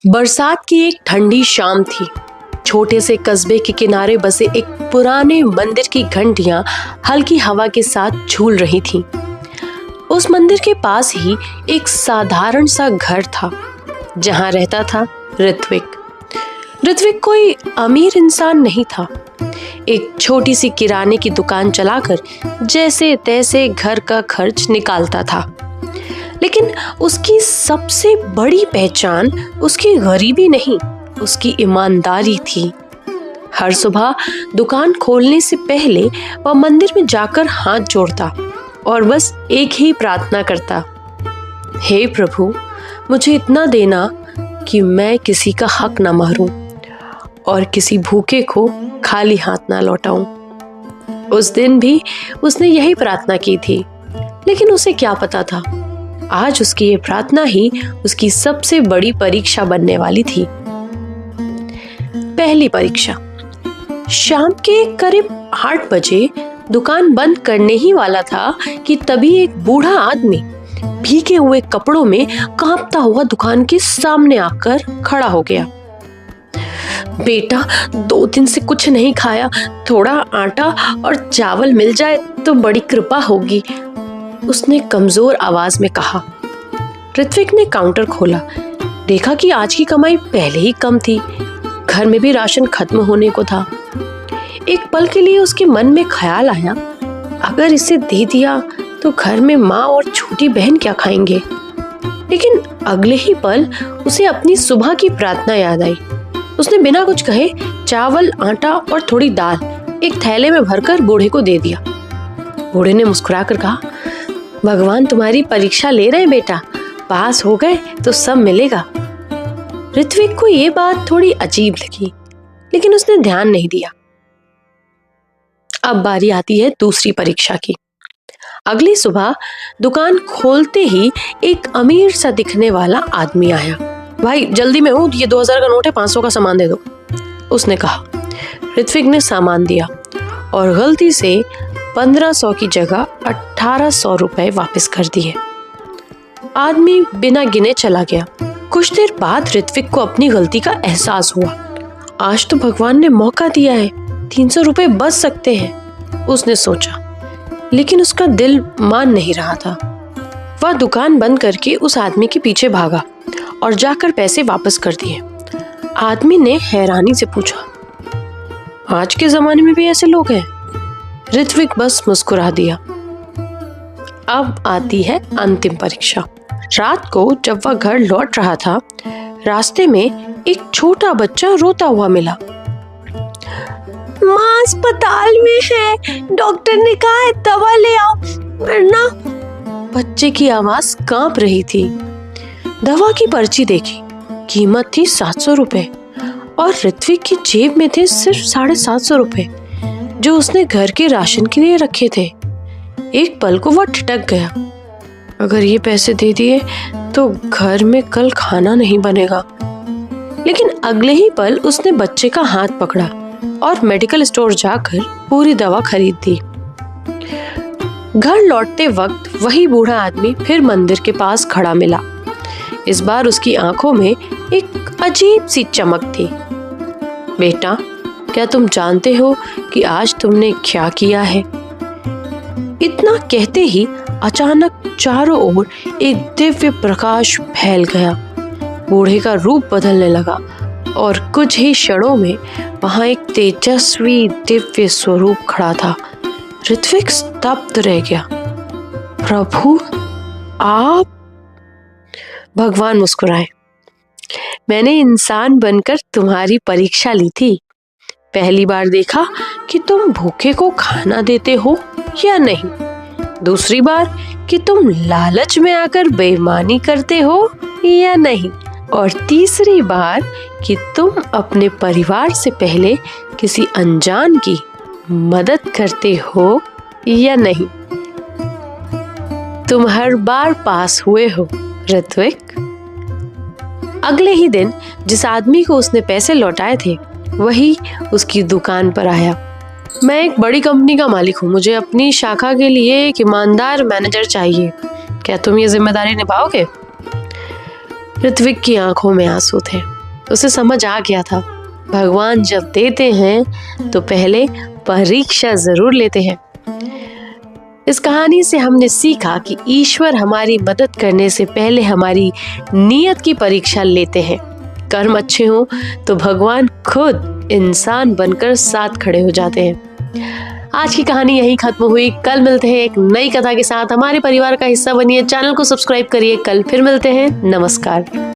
बरसात की एक ठंडी शाम थी। छोटे से कस्बे के किनारे बसे एक पुराने मंदिर की घंटियां हल्की हवा के साथ झूल रही थीं। उस मंदिर के पास ही एक साधारण सा घर था जहां रहता था ऋत्विक। ऋत्विक कोई अमीर इंसान नहीं था। एक छोटी सी किराने की दुकान चलाकर जैसे तैसे घर का खर्च निकालता था, लेकिन उसकी सबसे बड़ी पहचान उसकी गरीबी नहीं, उसकी ईमानदारी थी। हर सुबह दुकान खोलने से पहले वह मंदिर में जाकर हाथ जोड़ता और बस एक ही प्रार्थना करता, हे प्रभु, मुझे इतना देना कि मैं किसी का हक ना मारूं और किसी भूखे को खाली हाथ ना लौटाऊं। उस दिन भी उसने यही प्रार्थना की थी, लेकिन उसे क्या पता था, आज उसकी ये प्रार्थना ही उसकी सबसे बड़ी परीक्षा बनने वाली थी। पहली परीक्षा। शाम के करीब 8 बजे दुकान बंद करने ही वाला था कि तभी एक बूढ़ा आदमी भीगे हुए कपड़ों में कांपता हुआ दुकान के सामने आकर खड़ा हो गया। बेटा, 2 दिन से कुछ नहीं खाया, थोड़ा आटा और चावल मिल जाए तो बड़ी कृपा होगी, उसने कमजोर आवाज में कहा। ऋत्विक ने काउंटर खोला, देखा कि आज की कमाई पहले ही कम थी, घर में भी राशन खत्म होने को था। एक पल के लिए उसके मन में ख्याल आया, अगर इसे दे दिया तो घर में माँ और छोटी बहन क्या खाएंगे। लेकिन अगले ही पल उसे अपनी सुबह की प्रार्थना याद आई। उसने बिना कुछ कहे चावल, आटा और थोड़ी दाल एक थैले में भरकर बूढ़े को दे दिया। बूढ़े ने मुस्कुराकर कहा, भगवान तुम्हारी परीक्षा ले रहे हैं बेटा, पास हो गए तो सब मिलेगा। ऋत्विक को ये बात थोड़ी अजीब लगी, लेकिन उसने ध्यान नहीं दिया। अब बारी आती है दूसरी परीक्षा की। अगली सुबह दुकान खोलते ही एक अमीर सा दिखने वाला आदमी आया। भाई जल्दी में हूं, ये 2000 का नोट है, 500 का सामान दे दो, उसने कहा। ऋत्विक ने सामान दिया और गलती से 1500 की जगह 1800 रुपए वापस कर दिए। आदमी बिना गिने चला गया। कुछ देर बाद ऋत्विक को अपनी गलती का एहसास हुआ। आज तो भगवान ने मौका दिया है, 300 रुपए बच सकते हैं, उसने सोचा। लेकिन उसका दिल मान नहीं रहा था। वह दुकान बंद करके उस आदमी के पीछे भागा और जाकर पैसे वापस कर दिए। आदमी ने हैरानी से पूछा, आज के जमाने में भी ऐसे लोग हैं? ऋत्विक बस मुस्कुरा दिया। अब आती है अंतिम परीक्षा। रात को जब वह घर लौट रहा था, रास्ते में एक छोटा बच्चा रोता हुआ मिला। माँ अस्पताल में है, डॉक्टर ने कहा है दवा ले आओ वरना। बच्चे की आवाज कांप रही थी। दवा की पर्ची देखी, कीमत थी 700 रुपए और ऋत्विक की जेब में थे सिर्फ 750 रुपए, जो उसने घर के राशन के लिए रखे थे। एक पल को वह ठिठक गया, अगर ये पैसे दे दिए तो घर में कल खाना नहीं बनेगा। लेकिन अगले ही पल उसने बच्चे का हाथ पकड़ा और मेडिकल स्टोर जाकर पूरी दवा खरीद दी। घर लौटते वक्त वही बूढ़ा आदमी फिर मंदिर के पास खड़ा मिला। इस बार उसकी आंखों में एक अजीब सी चमक थी। बेटा, क्या तुम जानते हो कि आज तुमने क्या किया है? इतना कहते ही अचानक चारों ओर एक दिव्य प्रकाश फैल गया। बूढ़े का रूप बदलने लगा और कुछ ही क्षणों में वहां एक तेजस्वी दिव्य स्वरूप खड़ा था। ऋत्विक स्तब्ध रह गया। प्रभु, आप? भगवान मुस्कुराए, मैंने इंसान बनकर तुम्हारी परीक्षा ली थी। पहली बार देखा कि तुम भूखे को खाना देते हो या नहीं। दूसरी बार कि तुम लालच में आकर बेईमानी करते हो या नहीं। और तीसरी बार कि तुम अपने परिवार से पहले किसी अनजान की मदद करते हो या नहीं। तुम हर बार पास हुए हो ऋत्विक। अगले ही दिन जिस आदमी को उसने पैसे लौटाए थे, वही उसकी दुकान पर आया। मैं एक बड़ी कंपनी का मालिक हूँ, मुझे अपनी शाखा के लिए एक ईमानदार मैनेजर चाहिए, क्या तुम ये जिम्मेदारी निभाओगे? ऋत्विक की आंखों में आंसू थे। उसे समझ आ गया था, भगवान जब देते हैं तो पहले परीक्षा जरूर लेते हैं। इस कहानी से हमने सीखा कि ईश्वर हमारी मदद करने से पहले हमारी नीयत की परीक्षा लेते हैं। कर्म अच्छे हो तो भगवान खुद इंसान बनकर साथ खड़े हो जाते हैं। आज की कहानी यहीं खत्म हुई। कल मिलते हैं एक नई कथा के साथ। हमारे परिवार का हिस्सा बनिए, चैनल को सब्सक्राइब करिए। कल फिर मिलते हैं। नमस्कार।